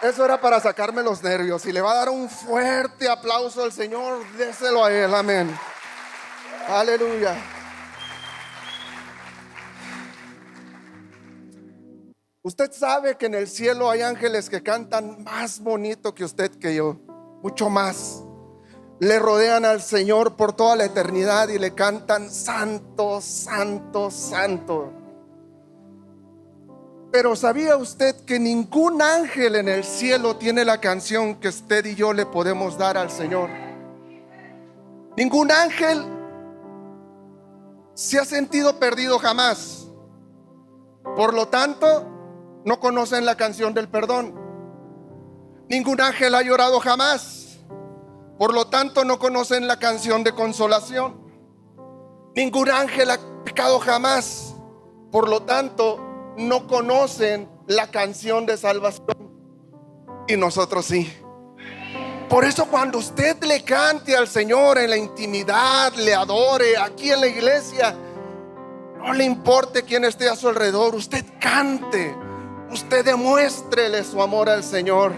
Eso era para sacarme los nervios. Si le va a dar un fuerte aplauso al Señor, déselo a Él, amén. Aleluya. Usted sabe que en el cielo hay ángeles que cantan más bonito que usted, que yo, mucho más. Le rodean al Señor por toda la eternidad y le cantan santo, santo, santo. Pero ¿sabía usted que ningún ángel en el cielo tiene la canción que usted y yo le podemos dar al Señor? Ningún ángel se ha sentido perdido jamás. Por lo tanto, no conocen la canción del perdón. Ningún ángel ha llorado jamás. Por lo tanto, no conocen la canción de consolación. Ningún ángel ha pecado jamás. Por lo tanto, no conocen la canción de salvación. Y nosotros sí. Por eso cuando usted le cante al Señor en la intimidad, le adore aquí en la iglesia, no le importe quién esté a su alrededor, usted cante, usted demuéstrele su amor al Señor.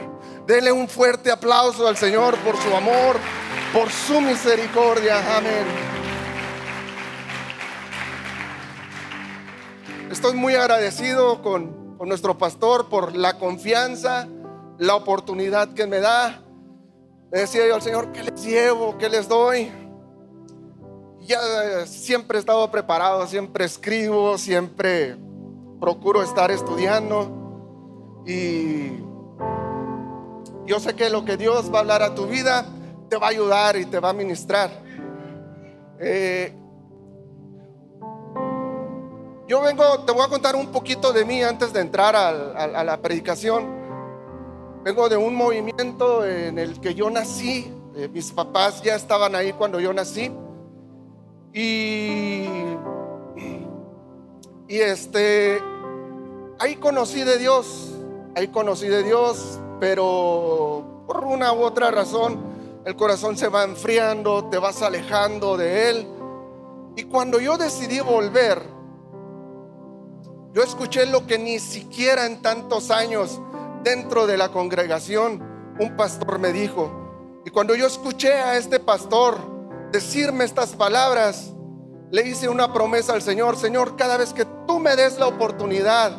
Dele un fuerte aplauso al Señor por su amor, por su misericordia. Amén. Estoy muy agradecido con nuestro pastor por la confianza, la oportunidad que me da. Le decía yo al Señor, ¿qué les llevo? ¿Qué les doy? Ya siempre he estado preparado, siempre escribo, siempre procuro estar estudiando. Y yo sé que lo que Dios va a hablar a tu vida te va a ayudar y te va a ministrar. Yo te voy a contar un poquito de mí antes de entrar a la predicación. Vengo de un movimiento en el que yo nací. Mis papás ya estaban ahí cuando yo nací. Y ahí conocí de Dios. Pero por una u otra razón el corazón se va enfriando, te vas alejando de Él. Y cuando yo decidí volver, yo escuché lo que ni siquiera en tantos años dentro de la congregación un pastor me dijo. Y cuando yo escuché a este pastor decirme estas palabras, le hice una promesa al Señor: Señor, cada vez que tú me des la oportunidad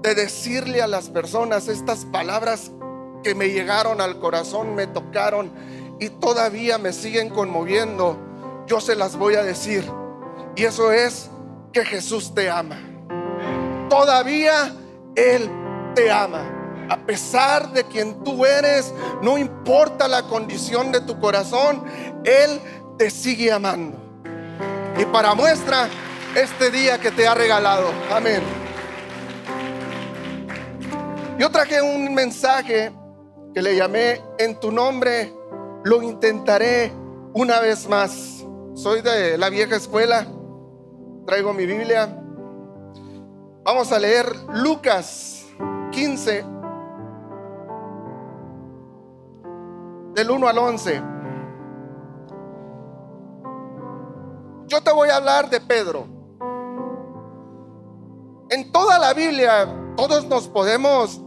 de decirle a las personas estas palabras que me llegaron al corazón, me tocaron y todavía me siguen conmoviendo, yo se las voy a decir. Y eso es que Jesús te ama. Todavía Él te ama. A pesar de quien tú eres, no importa la condición de tu corazón, Él te sigue amando. Y para muestra, este día que te ha regalado. Amén. Yo traje un mensaje que le llamé: en tu nombre lo intentaré una vez más. Soy de la vieja escuela, traigo mi Biblia. Vamos a leer Lucas 15, del 1 al 11. Yo te voy a hablar de Pedro. En toda la Biblia todos nos podemos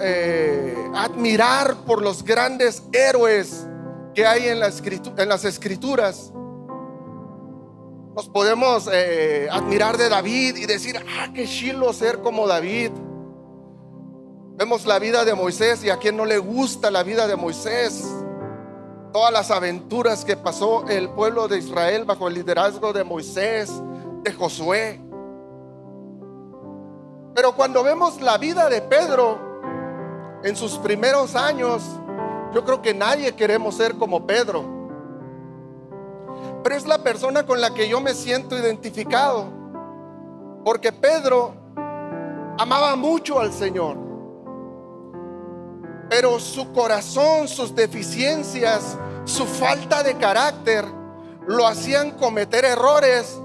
admirar por los grandes héroes que hay en las escrituras. Nos podemos admirar de David y decir: qué chilo ser como David. Vemos la vida de Moisés, y a quien no le gusta la vida de Moisés, todas las aventuras que pasó el pueblo de Israel bajo el liderazgo de Moisés, de Josué. Pero cuando vemos la vida de Pedro en sus primeros años, yo creo que nadie queremos ser como Pedro. Pero es la persona con la que yo me siento identificado, porque Pedro amaba mucho al Señor, pero su corazón, sus deficiencias, su falta de carácter lo hacían cometer errores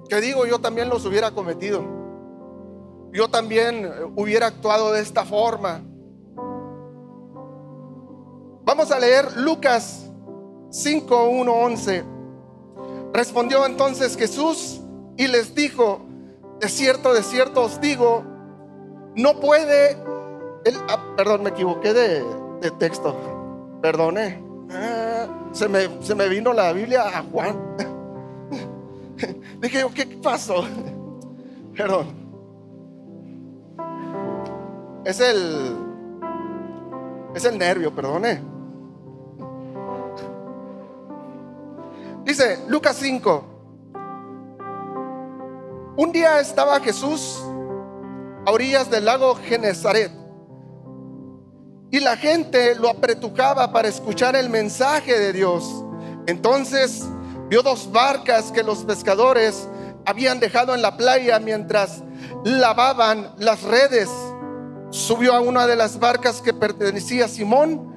que, digo, yo también los hubiera cometido. Yo también hubiera actuado de esta forma. Vamos a leer Lucas 5, 1, 11. Respondió entonces Jesús y les dijo: de cierto os digo, no puede me equivoqué de texto. Perdone. Se me vino la Biblia a Juan. Dije, ¿qué pasó? Perdón. Es el nervio, perdone. Dice Lucas 5. Un día estaba Jesús a orillas del lago Genesaret, y la gente lo apretujaba para escuchar el mensaje de Dios. Entonces vio dos barcas que los pescadores habían dejado en la playa mientras lavaban las redes. Subió a una de las barcas que pertenecía a Simón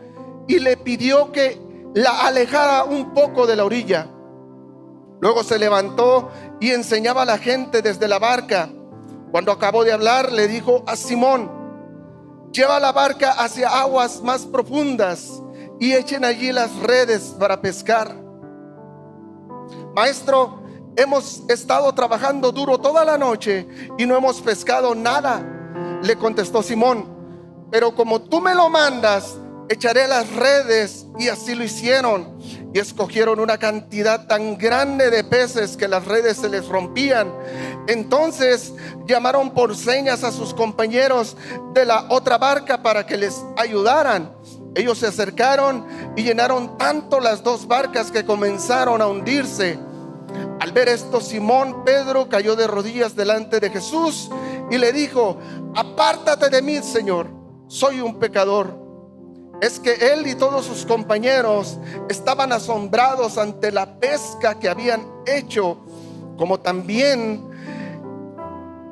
y le pidió que la alejara un poco de la orilla. Luego se levantó y enseñaba a la gente desde la barca. Cuando acabó de hablar, le dijo a Simón: lleva la barca hacia aguas más profundas y echen allí las redes para pescar. Maestro, hemos estado trabajando duro toda la noche y no hemos pescado nada, le contestó Simón. Pero como tú me lo mandas, echaré las redes. Y así lo hicieron, y escogieron una cantidad tan grande de peces que las redes se les rompían. Entonces llamaron por señas a sus compañeros de la otra barca para que les ayudaran. Ellos se acercaron y llenaron tanto las dos barcas que comenzaron a hundirse. Al ver esto, Simón Pedro cayó de rodillas delante de Jesús y le dijo: apártate de mí, Señor, soy un pecador. Es que él y todos sus compañeros estaban asombrados ante la pesca que habían hecho, como también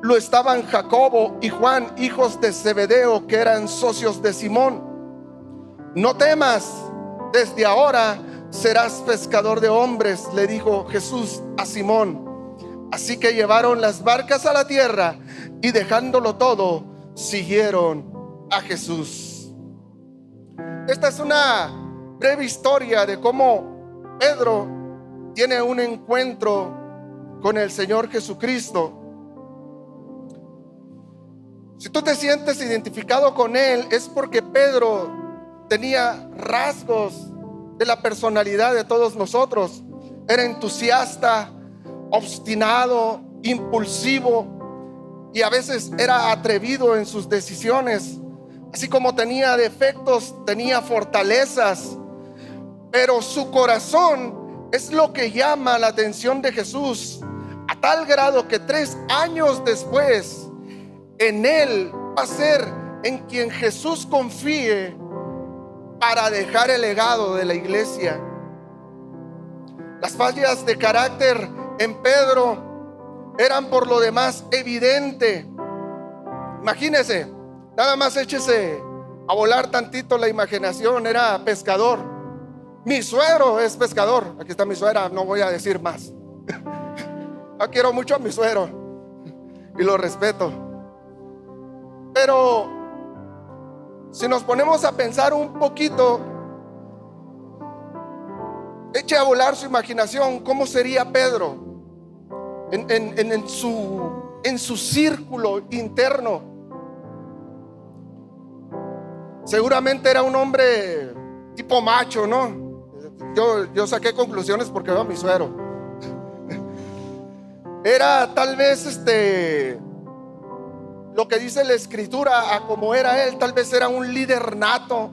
lo estaban Jacobo y Juan, hijos de Zebedeo, que eran socios de Simón. No temas, desde ahora serás pescador de hombres, le dijo Jesús a Simón. Así que llevaron las barcas a la tierra y dejándolo todo, siguieron a Jesús. Esta es una breve historia de cómo Pedro tiene un encuentro con el Señor Jesucristo. Si tú te sientes identificado con él, es porque Pedro tenía rasgos de la personalidad de todos nosotros. Era entusiasta, obstinado, impulsivo, y a veces era atrevido en sus decisiones. Así como tenía defectos, tenía fortalezas, pero su corazón es lo que llama la atención de Jesús, a tal grado que 3 años después, en él va a ser en quien Jesús confíe para dejar el legado de la iglesia. Las fallas de carácter en Pedro eran por lo demás evidente. Imagínese, nada más échese a volar tantito la imaginación. Era pescador. Mi suegro es pescador. Aquí está mi suegra, no voy a decir más. Yo quiero mucho a mi suegro y lo respeto. Pero si nos ponemos a pensar un poquito, eche a volar su imaginación. ¿Cómo sería Pedro en su círculo interno? Seguramente era un hombre tipo macho, ¿no? Yo saqué conclusiones porque veo a mi suegro. Era tal vez lo que dice la escritura a como era él. Tal vez era un líder nato,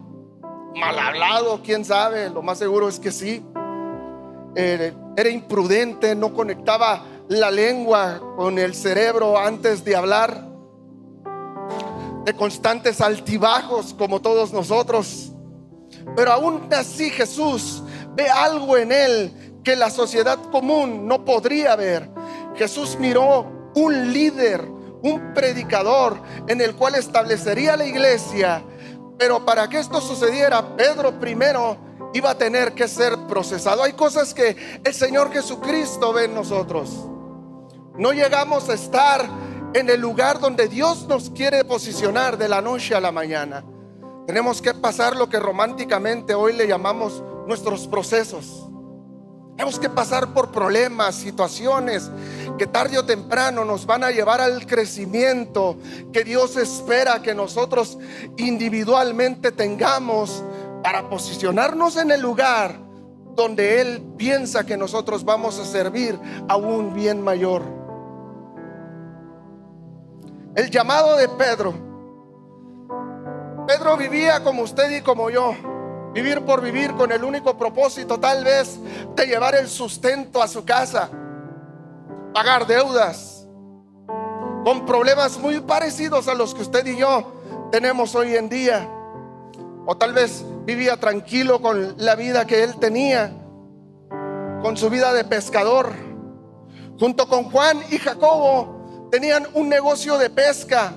mal hablado, quién sabe. Lo más seguro es que sí. Era imprudente, no conectaba la lengua con el cerebro antes de hablar, de constantes altibajos como todos nosotros. Pero aún así Jesús ve algo en él que la sociedad común no podría ver. Jesús miró un líder, un predicador en el cual establecería la iglesia. Pero para que esto sucediera, Pedro primero iba a tener que ser procesado. Hay cosas que el Señor Jesucristo ve en nosotros. No llegamos a estar en el lugar donde Dios nos quiere posicionar de la noche a la mañana. Tenemos que pasar lo que románticamente hoy le llamamos nuestros procesos. Tenemos que pasar por problemas, situaciones que tarde o temprano nos van a llevar al crecimiento que Dios espera que nosotros individualmente tengamos para posicionarnos en el lugar donde Él piensa que nosotros vamos a servir a un bien mayor. El llamado de Pedro. Pedro vivía como usted y como yo, vivir por vivir, con el único propósito tal vez de llevar el sustento a su casa, pagar deudas, con problemas muy parecidos a los que usted y yo tenemos hoy en día. O tal vez vivía tranquilo con la vida que él tenía, con su vida de pescador. Junto con Juan y Jacobo tenían un negocio de pesca,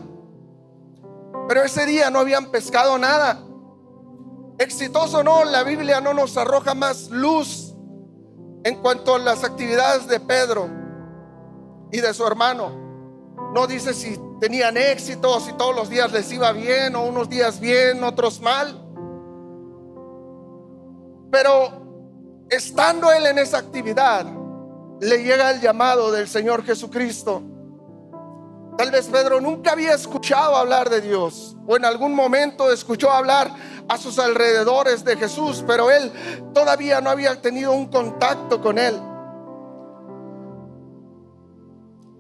pero ese día no habían pescado nada. Exitoso o no, la Biblia no nos arroja más luz en cuanto a las actividades de Pedro y de su hermano. No dice si tenían éxito, si todos los días les iba bien, o unos días bien, otros mal. Pero estando él en esa actividad, le llega el llamado del Señor Jesucristo. Tal vez Pedro nunca había escuchado hablar de Dios, o en algún momento escuchó hablar a sus alrededores de Jesús, pero él todavía no había tenido un contacto con él.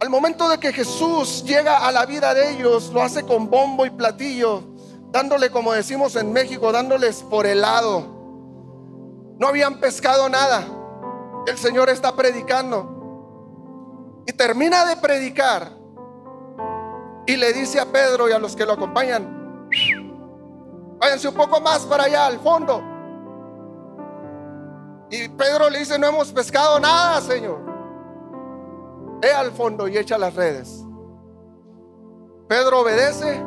Al momento de que Jesús llega a la vida de ellos, lo hace con bombo y platillo, dándole, como decimos en México, dándoles por el lado. No habían pescado nada. El Señor está predicando y termina de predicar y le dice a Pedro y a los que lo acompañan: váyanse un poco más para allá al fondo. Y Pedro le dice: no hemos pescado nada, Señor. Ve al fondo y echa las redes. Pedro obedece,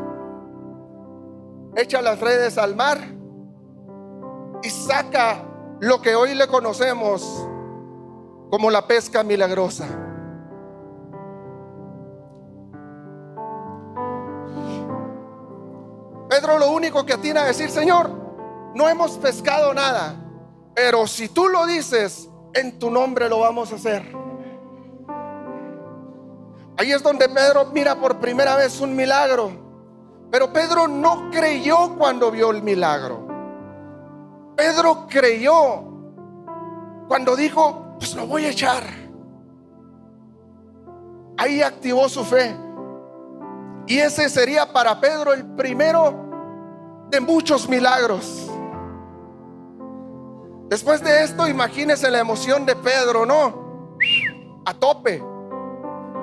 echa las redes al mar y saca lo que hoy le conocemos como la pesca milagrosa. Pedro lo único que atina a decir: Señor, no hemos pescado nada, pero si tú lo dices, en tu nombre lo vamos a hacer. Ahí es donde Pedro mira por primera vez un milagro. Pero Pedro no creyó cuando vio el milagro. Pedro creyó cuando dijo: pues lo voy a echar. Ahí activó su fe. Y ese sería para Pedro el primero de muchos milagros. Después de esto, imagínese la emoción de Pedro, ¿no? A tope.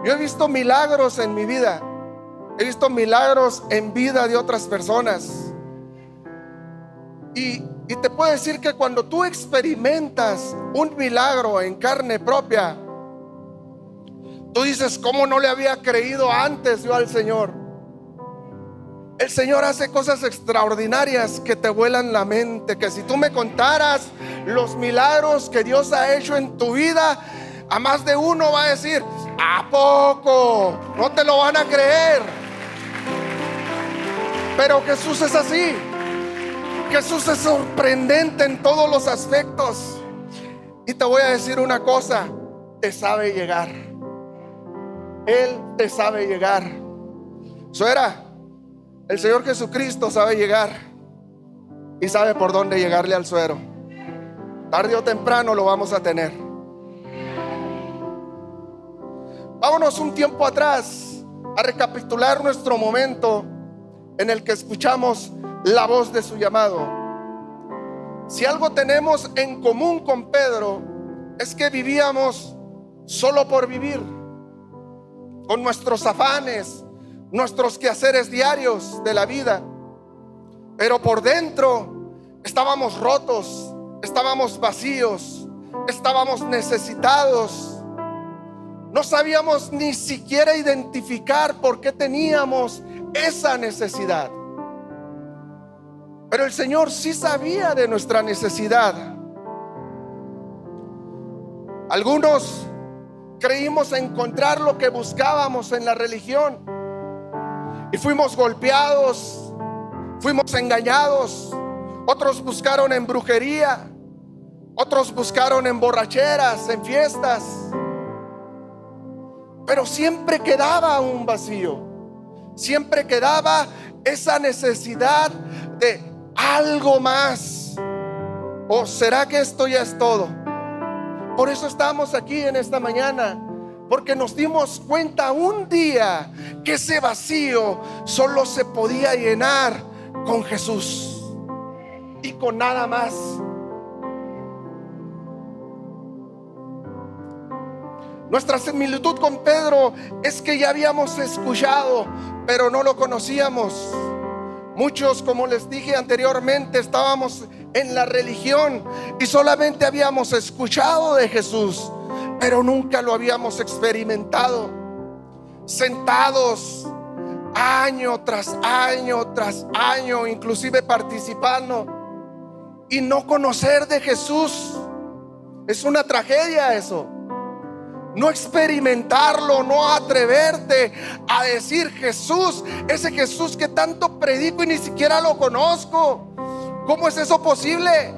Yo he visto milagros en mi vida. He visto milagros en vida de otras personas. Y te puedo decir que cuando tú experimentas un milagro en carne propia, tú dices: ¿cómo no le había creído antes yo al Señor? El Señor hace cosas extraordinarias que te vuelan la mente, que si tú me contaras los milagros que Dios ha hecho en tu vida, a más de uno va a decir: ¿a poco? No te lo van a creer. Pero Jesús es así. Jesús es sorprendente en todos los aspectos. Y te voy a decir una cosa: te sabe llegar. Él te sabe llegar. Suera, el Señor Jesucristo sabe llegar y sabe por dónde llegarle al suero. Tarde o temprano lo vamos a tener. Vámonos un tiempo atrás a recapitular nuestro momento en el que escuchamos la voz de su llamado. Si algo tenemos en común con Pedro, es que vivíamos solo por vivir, con nuestros afanes, nuestros quehaceres diarios de la vida. Pero por dentro estábamos rotos, estábamos vacíos, estábamos necesitados. No sabíamos ni siquiera identificar por qué teníamos esa necesidad. Pero el Señor sí sabía de nuestra necesidad. Algunos creímos encontrar lo que buscábamos en la religión y fuimos golpeados, fuimos engañados. Otros buscaron en brujería, Otros buscaron en borracheras, en fiestas, pero siempre quedaba un vacío. Siempre quedaba esa necesidad de algo más. ¿O será que esto ya es todo? Por eso estamos aquí en esta mañana, porque nos dimos cuenta un día que ese vacío solo se podía llenar con Jesús y con nada más. Nuestra similitud con Pedro es que ya habíamos escuchado, pero no lo conocíamos. Muchos, como les dije anteriormente, estábamos en la religión y solamente habíamos escuchado de Jesús, pero nunca lo habíamos experimentado. Sentados año tras año tras año, inclusive participando, y no conocer de Jesús es una tragedia. Eso, no experimentarlo, no atreverte a decir: Jesús, ese Jesús que tanto predico y ni siquiera lo conozco. ¿Cómo es eso posible?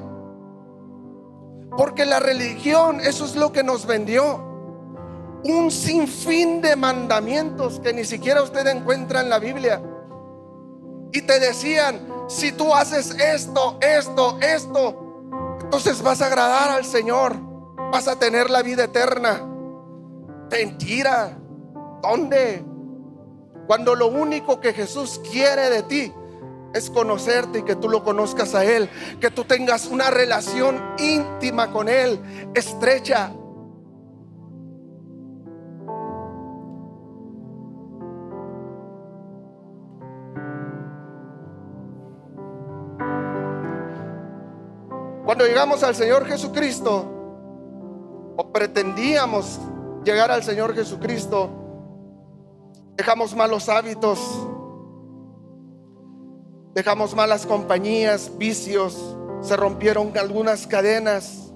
Porque la religión, eso es lo que nos vendió: un sinfín de mandamientos que ni siquiera usted encuentra en la Biblia. Y te decían: si tú haces esto, entonces vas a agradar al Señor, vas a tener la vida eterna. Mentira. ¿Dónde? Cuando lo único que Jesús quiere de ti es conocerte y que tú lo conozcas a Él, que tú tengas una relación íntima con Él, estrecha. Cuando llegamos al Señor Jesucristo, o pretendíamos llegar al Señor Jesucristo, dejamos malos hábitos, dejamos malas compañías, vicios, se rompieron algunas cadenas,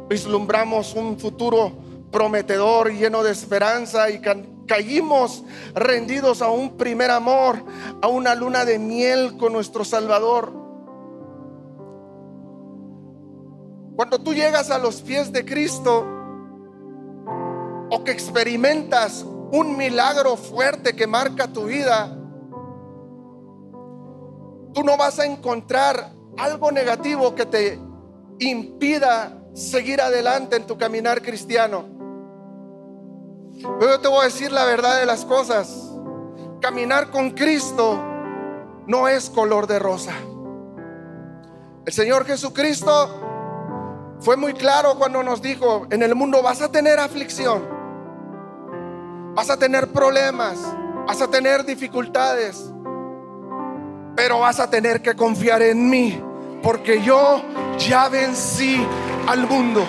vislumbramos un futuro prometedor, lleno de esperanza, y caímos rendidos a un primer amor, a una luna de miel con nuestro Salvador. Cuando tú llegas a los pies de Cristo, o que experimentas un milagro fuerte que marca tu vida, tú no vas a encontrar algo negativo que te impida seguir adelante en tu caminar cristiano. Pero yo te voy a decir la verdad de las cosas: caminar con Cristo no es color de rosa. El Señor Jesucristo fue muy claro cuando nos dijo: en el mundo vas a tener aflicción, vas a tener problemas, vas a tener dificultades, pero vas a tener que confiar en mí, porque yo ya vencí al mundo.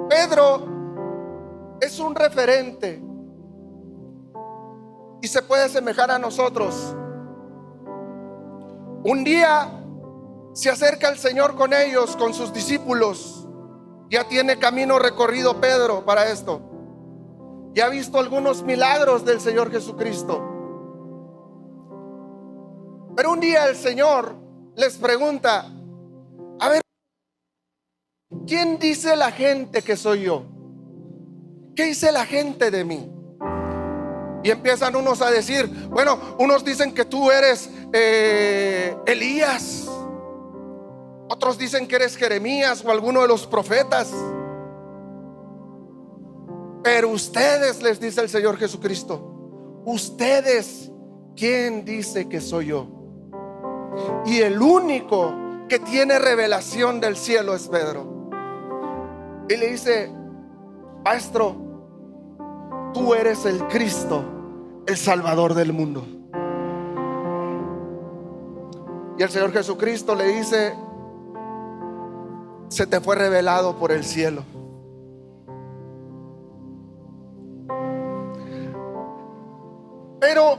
Pedro es un referente y se puede asemejar a nosotros. Un día se acerca el Señor con ellos, con sus discípulos. Ya tiene camino recorrido Pedro para esto. Ya ha visto algunos milagros del Señor Jesucristo. Pero un día el Señor les pregunta: a ver, ¿quién dice la gente que soy yo? ¿Qué dice la gente de mí? Y empiezan unos a decir: bueno, unos dicen que tú eres Elías, otros dicen que eres Jeremías o alguno de los profetas. Pero ustedes, les dice el Señor Jesucristo, ustedes, ¿quién dice que soy yo? Y el único que tiene revelación del cielo es Pedro. Y le dice: Maestro, tú eres el Cristo, el Salvador del mundo. Y el Señor Jesucristo le dice: se te fue revelado por el cielo. Pero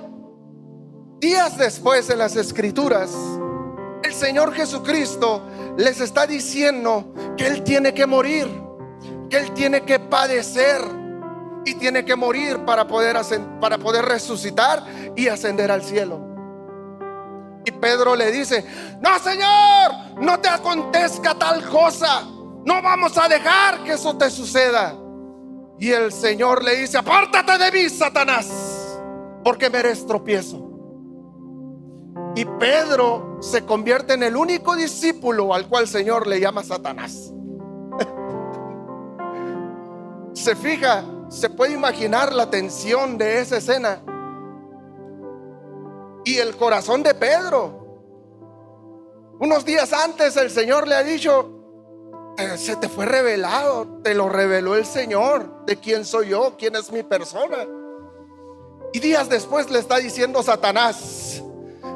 días después, en las Escrituras, el Señor Jesucristo les está diciendo que Él tiene que morir, que Él tiene que padecer, y tiene que morir para poder resucitar y ascender al cielo. Y Pedro le dice: no, Señor, no te acontezca tal cosa, no vamos a dejar que eso te suceda. Y el Señor le dice: apártate de mí, Satanás, porque me eres tropiezo. Y Pedro se convierte en el único discípulo al cual el Señor le llama Satanás. Se fija, se puede imaginar la tensión de esa escena y el corazón de Pedro. Unos días antes el Señor le ha dicho: se te fue revelado, te lo reveló el Señor, de quién soy yo, quién es mi persona. Y días después le está diciendo Satanás: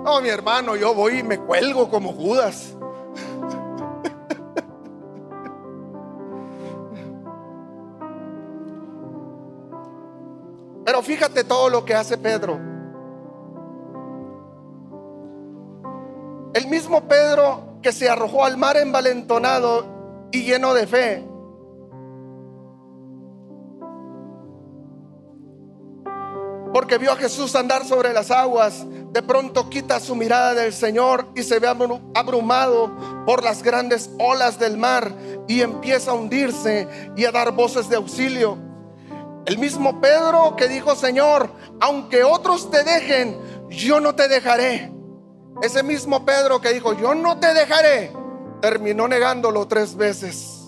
no, mi hermano, yo voy y me cuelgo como Judas. Pero fíjate todo lo que hace Pedro. El mismo Pedro que se arrojó al mar envalentonado y lleno de fe, porque vio a Jesús andar sobre las aguas, de pronto quita su mirada del Señor y se ve abrumado por las grandes olas del mar y empieza a hundirse y a dar voces de auxilio. El mismo Pedro que dijo: Señor, aunque otros te dejen, yo no te dejaré. Ese mismo Pedro que dijo: yo no te dejaré, terminó negándolo 3 veces.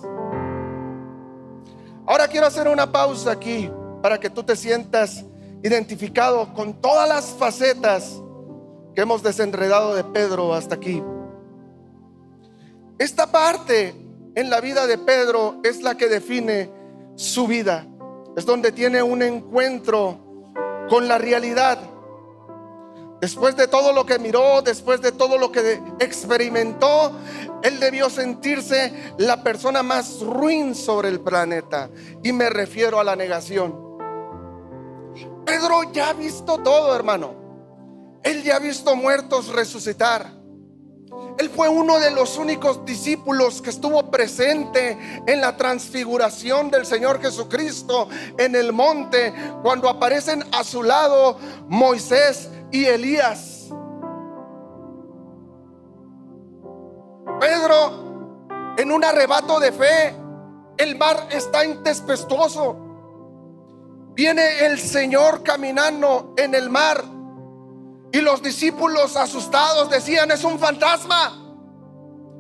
Ahora quiero hacer una pausa aquí para que tú te sientas identificado con todas las facetas que hemos desenredado de Pedro hasta aquí. Esta parte en la vida de Pedro es la que define su vida. Es donde tiene un encuentro con la realidad. Después de todo lo que miró, después de todo lo que experimentó, él debió sentirse la persona más ruin sobre el planeta. Y me refiero a la negación. Pedro ya ha visto todo, hermano. Él ya ha visto muertos resucitar. Él fue uno de los únicos discípulos que estuvo presente en la transfiguración del Señor Jesucristo en el monte, cuando aparecen a su lado Moisés y Elías. Pedro, en un arrebato de fe, el mar está intempestuoso. Viene el Señor caminando en el mar y los discípulos asustados decían: es un fantasma.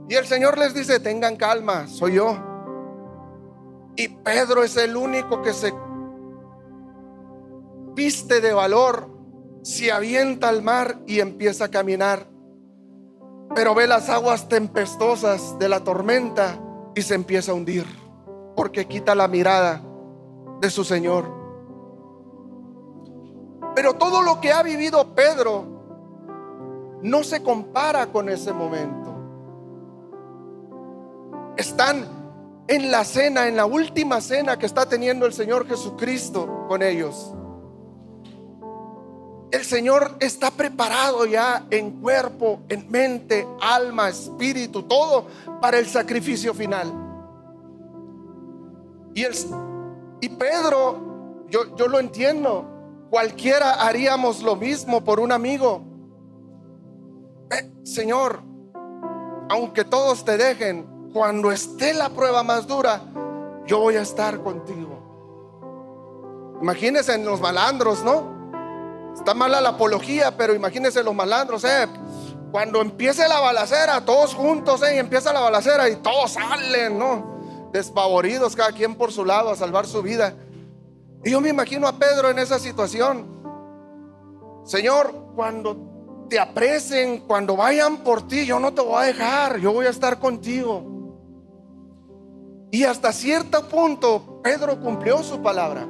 Y el Señor les dice: tengan calma, soy yo. Y Pedro es el único que se viste de valor, se avienta al mar y empieza a caminar. Pero ve las aguas tempestuosas de la tormenta y se empieza a hundir, porque quita la mirada de su Señor. Pero todo lo que ha vivido Pedro no se compara con ese momento. Están en la cena, en la última cena que está teniendo el Señor Jesucristo con ellos. El Señor está preparado ya en cuerpo, en mente, alma, espíritu, todo para el sacrificio final. Y Pedro, yo lo entiendo. Cualquiera haríamos lo mismo por un amigo. Señor, aunque todos te dejen, cuando esté la prueba más dura, yo voy a estar contigo. Imagínense en los malandros, ¿no? Está mala la apología, pero imagínense los malandros, cuando empiece la balacera, todos juntos, y empieza la balacera y todos salen, ¿no? Despavoridos, cada quien por su lado a salvar su vida. Y yo me imagino a Pedro en esa situación. Señor, cuando te apresen, cuando vayan por ti, yo no te voy a dejar, yo voy a estar contigo. Y hasta cierto punto Pedro cumplió su palabra.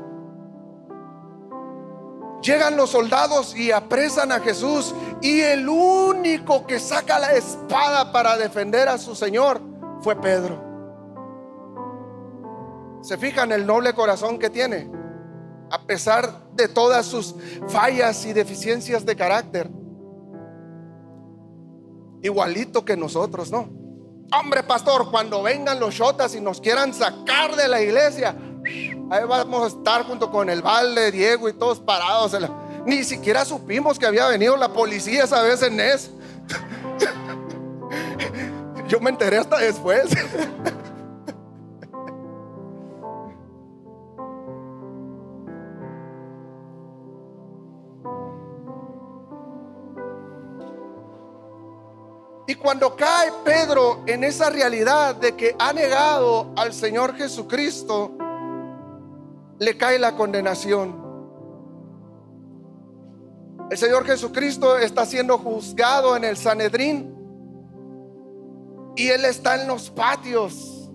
Llegan los soldados y apresan a Jesús, y el único que saca la espada para defender a su Señor fue Pedro. ¿Se fijan el noble corazón que tiene? A pesar de todas sus fallas y deficiencias de carácter, igualito que nosotros, ¿no? Hombre, pastor, cuando vengan los shotas y nos quieran sacar de la iglesia, ahí vamos a estar junto con el Valde, Diego y todos parados. Ni siquiera supimos que había venido la policía esa vez en Nes. Yo me enteré hasta después. Y cuando cae Pedro en esa realidad de que ha negado al Señor Jesucristo, le cae la condenación. El Señor Jesucristo está siendo juzgado en el Sanedrín y Él está en los patios.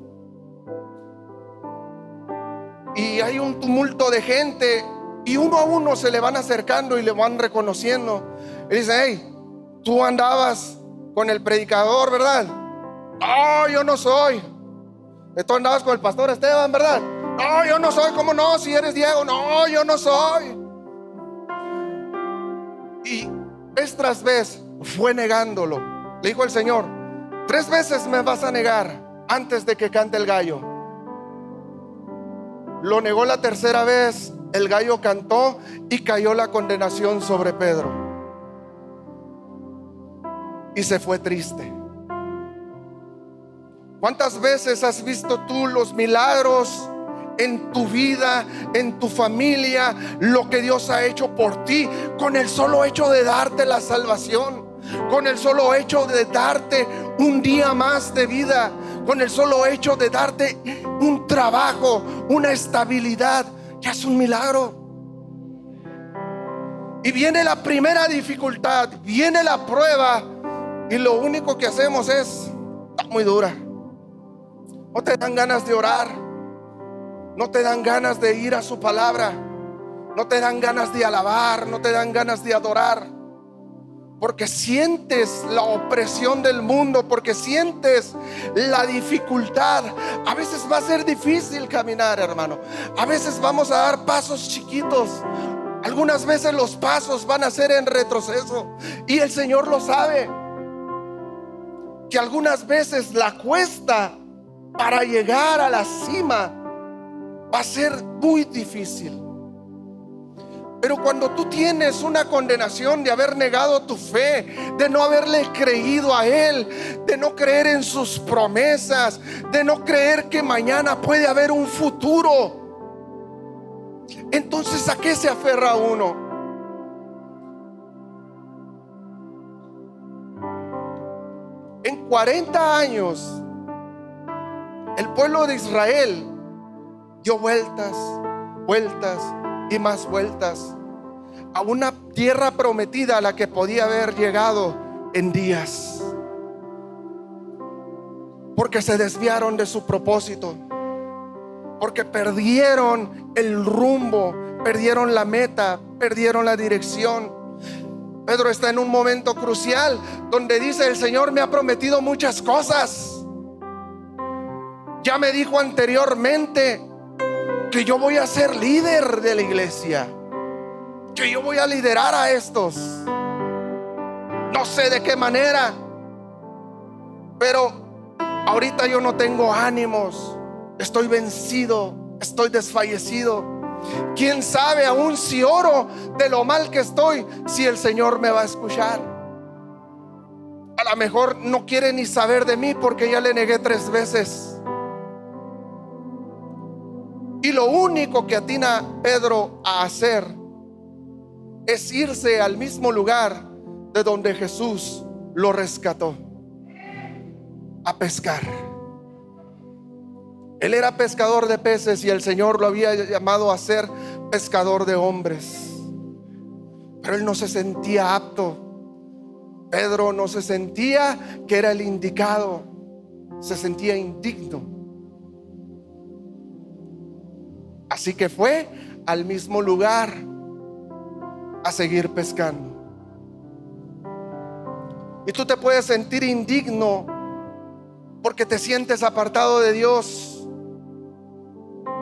Y hay un tumulto de gente y uno a uno se le van acercando y le van reconociendo. Y dice: hey, tú andabas con el predicador, ¿verdad? No, yo no soy. Tú andabas con el pastor Esteban, ¿verdad? No, yo no soy. ¿Cómo no? Si eres Diego. No, yo no soy. Y vez tras vez fue negándolo. Le dijo el Señor: 3 veces me vas a negar antes de que cante el gallo. Lo negó la tercera vez. El gallo cantó y cayó la condenación sobre Pedro. Y se fue triste. ¿Cuántas veces has visto tú los milagros en tu vida, en tu familia, lo que Dios ha hecho por ti, con el solo hecho de darte la salvación, con el solo hecho de darte un día más de vida, con el solo hecho de darte un trabajo, una estabilidad? Ya es un milagro. Y viene la primera dificultad, viene la prueba, y lo único que hacemos es: está muy dura. No te dan ganas de orar, no te dan ganas de ir a su palabra, no te dan ganas de alabar, no te dan ganas de adorar, porque sientes la opresión del mundo, porque sientes la dificultad. A veces va a ser difícil caminar, hermano. A veces vamos a dar pasos chiquitos. Algunas veces los pasos van a ser en retroceso, y el Señor lo sabe. Que algunas veces la cuesta para llegar a la cima va a ser muy difícil. Pero cuando tú tienes una condenación de haber negado tu fe, de no haberle creído a Él, de no creer en sus promesas, de no creer que mañana puede haber un futuro, entonces ¿a qué se aferra uno? En 40 años el pueblo de Israel dio vueltas, vueltas y más vueltas a una tierra prometida a la que podía haber llegado en días, porque se desviaron de su propósito, porque perdieron el rumbo, perdieron la meta, perdieron la dirección. Pedro está en un momento crucial donde dice: el Señor me ha prometido muchas cosas. Ya me dijo anteriormente que yo voy a ser líder de la iglesia, que yo voy a liderar a estos. No sé de qué manera, pero ahorita yo no tengo ánimos. Estoy vencido, estoy desfallecido. ¿Quién sabe aún si oro de lo mal que estoy, si el Señor me va a escuchar? A lo mejor no quiere ni saber de mí porque ya le negué 3 veces. Y lo único que atina Pedro a hacer es irse al mismo lugar de donde Jesús lo rescató, a pescar. Él era pescador de peces y el Señor lo había llamado a ser pescador de hombres, pero él no se sentía apto. Pedro no se sentía que era el indicado, se sentía indigno. Así que fue al mismo lugar a seguir pescando. Y tú te puedes sentir indigno porque te sientes apartado de Dios.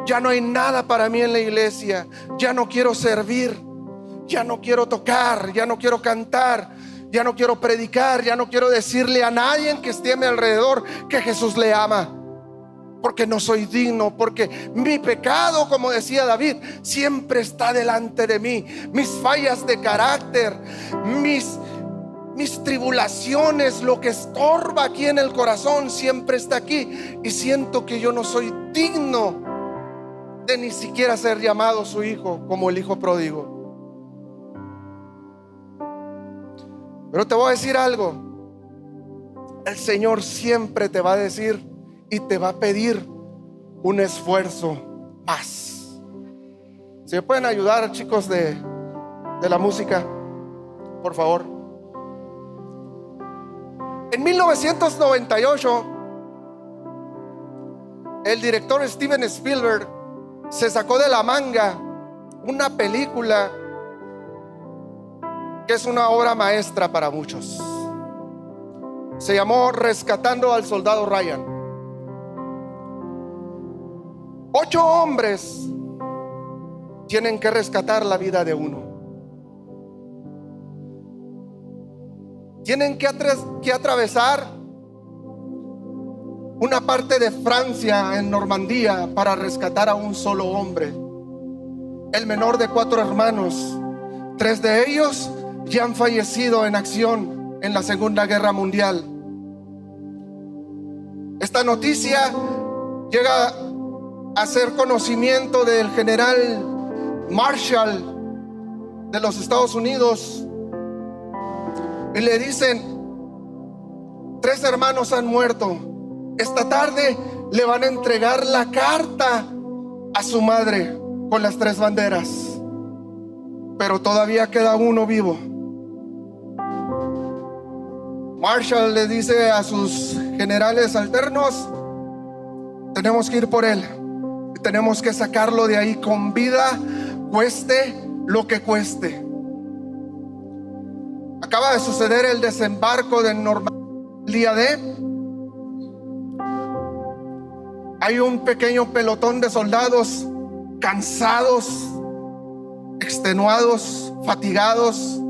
Ya no hay nada para mí en la iglesia. Ya no quiero servir. Ya no quiero tocar. Ya no quiero cantar. Ya no quiero predicar. Ya no quiero decirle a nadie que esté a mi alrededor que Jesús le ama. porque no soy digno, porque mi pecado, como decía David, siempre está delante de mí. Mis fallas de carácter, mis tribulaciones, lo que estorba aquí en el corazón siempre está aquí, y siento que yo no soy digno de ni siquiera ser llamado su hijo, como el hijo pródigo. Pero te voy a decir algo: el Señor siempre te va a decir y te va a pedir un esfuerzo más. Si me pueden ayudar, chicos de la música, por favor. En 1998, el director Steven Spielberg se sacó de la manga una película que es una obra maestra para muchos. Se llamó Rescatando al Soldado Ryan. 8 hombres tienen que rescatar la vida de uno. Tienen que atravesar una parte de Francia, en Normandía, para rescatar a un solo hombre, el menor de 4 hermanos. 3 de ellos ya han fallecido en acción en la Segunda Guerra Mundial. Esta noticia llega a ser conocimiento del general Marshall de los Estados Unidos, y le dicen: 3 hermanos han muerto. Esta tarde le van a entregar la carta a su madre con las 3 banderas, pero todavía queda uno vivo. Marshall le dice a sus generales alternos: tenemos que ir por él, tenemos que sacarlo de ahí con vida, cueste lo que cueste. Acaba de suceder el desembarco de Normandía el día de. Hay un pequeño pelotón de soldados cansados, extenuados, fatigados,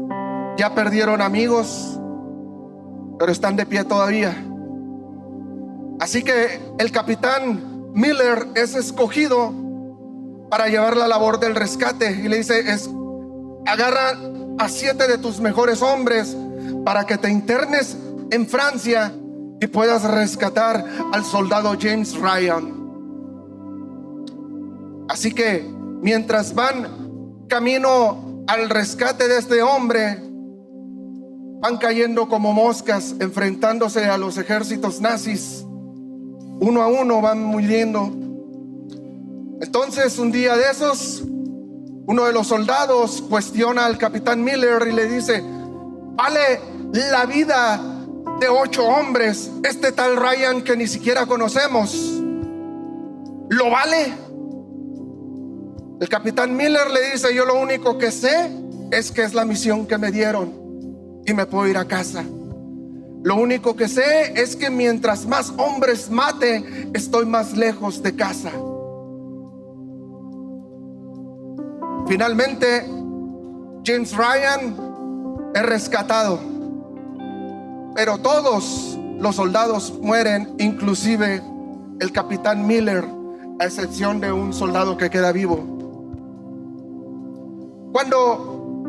ya perdieron amigos, pero están de pie todavía. Así que el capitán Miller es escogido para llevar la labor del rescate, y le dice: agarra a 7 de tus mejores hombres para que te internes en Francia y puedas rescatar al soldado James Ryan. Así que mientras van camino al rescate de este hombre, van cayendo como moscas, enfrentándose a los ejércitos nazis. Uno a uno van muriendo. Entonces, un día de esos, uno de los soldados cuestiona al capitán Miller y le dice: ¿vale la vida de 8 hombres este tal Ryan que ni siquiera conocemos? ¿Lo vale? El capitán Miller le dice: yo lo único que sé es que es la misión que me dieron y me puedo ir a casa. Lo único que sé es que mientras más hombres mate, estoy más lejos de casa. Finalmente, James Ryan es rescatado, pero todos los soldados mueren, inclusive el capitán Miller, a excepción de un soldado que queda vivo. Cuando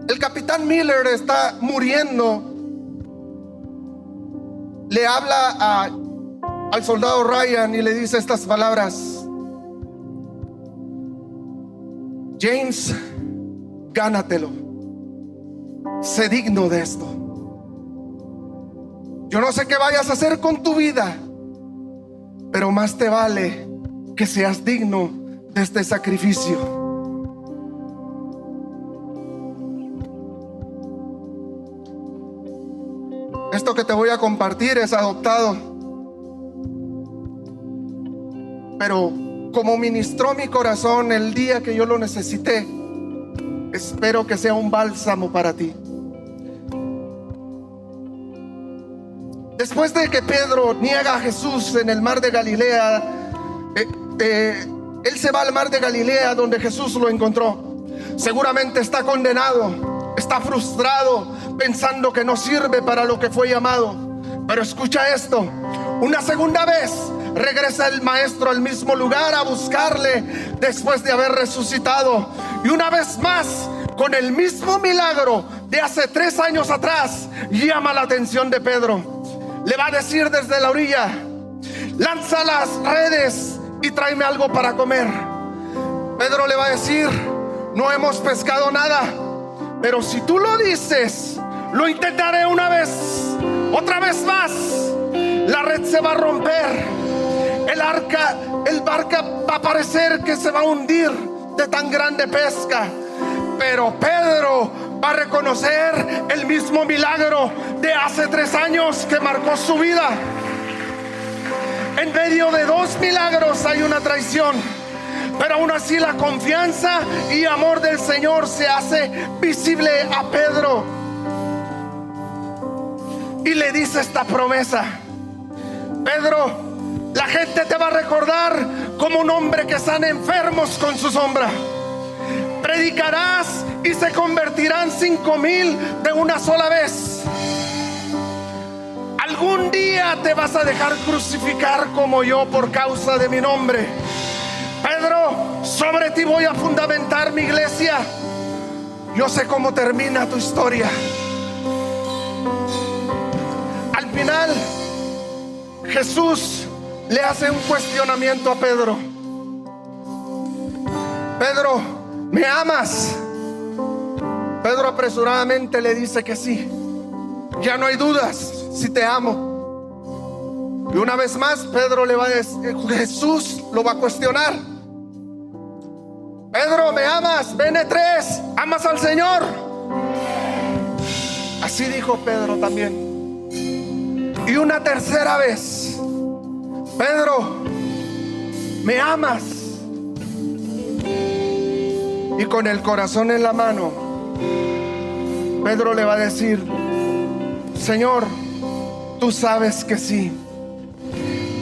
el capitán Miller está muriendo, le habla al soldado Ryan y le dice estas palabras: James, gánatelo, sé digno de esto. Yo no sé qué vayas a hacer con tu vida, pero más te vale que seas digno de este sacrificio. Esto que te voy a compartir es adoptado, pero como ministró mi corazón el día que yo lo necesité, espero que sea un bálsamo para ti. Después de que Pedro niega a Jesús en el mar de Galilea, él se va al mar de Galilea donde Jesús lo encontró. Seguramente está condenado, está frustrado, pensando que no sirve para lo que fue llamado. Pero escucha esto: Una segunda vez regresa el maestro al mismo lugar a buscarle después de haber resucitado. Y una vez más, con el mismo milagro de hace 3 años atrás, llama la atención de Pedro. Le va a decir desde la orilla: lanza las redes y tráeme algo para comer. Pedro le va a decir: no hemos pescado nada, pero si tú lo dices, lo intentaré una vez, otra vez más. La red se va a romper, el barca va a parecer que se va a hundir de tan grande pesca. Pero Pedro va a reconocer el mismo milagro de hace 3 años que marcó su vida. En medio de 2 milagros hay una traición, pero aún así la confianza y amor del Señor se hace visible a Pedro. Y le dice esta promesa: Pedro, la gente te va a recordar como un hombre que sana enfermos con su sombra. Predicarás y se convertirán 5,000 de una sola vez. Algún día te vas a dejar crucificar como yo por causa de mi nombre. Pedro, sobre ti voy a fundamentar mi iglesia. Yo sé cómo termina tu historia. Al final, Jesús le hace un cuestionamiento a Pedro. Pedro, ¿me amas? Pedro apresuradamente le dice que sí. Ya no hay dudas, si te amo. Y una vez más Pedro le va a decir, Jesús lo va a cuestionar: Pedro, ¿me amas? N3, ¿amas al Señor? Así dijo Pedro también. Y una tercera vez: Pedro, ¿me amas? Y con el corazón en la mano, Pedro le va a decir: Señor, tú sabes que sí.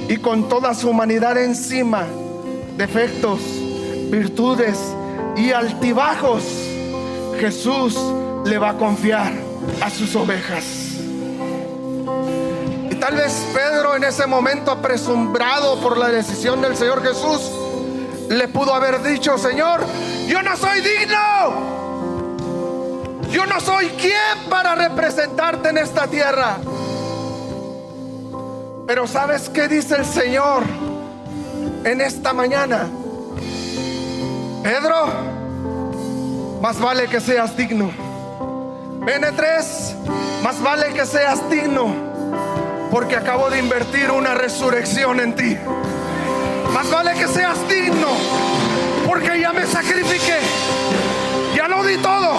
Y con toda su humanidad encima, defectos, virtudes y altibajos, Jesús le va a confiar a sus ovejas. Y tal vez Pedro, en ese momento apresurado por la decisión del Señor Jesús, le pudo haber dicho: Señor, yo no soy digno. Yo no soy quien para representarte en esta tierra. Pero ¿sabes qué dice el Señor en esta mañana? Pedro, más vale que seas digno. N3, más vale que seas digno, porque acabo de invertir una resurrección en ti. Más vale que seas digno, porque ya me sacrifiqué, ya lo di todo.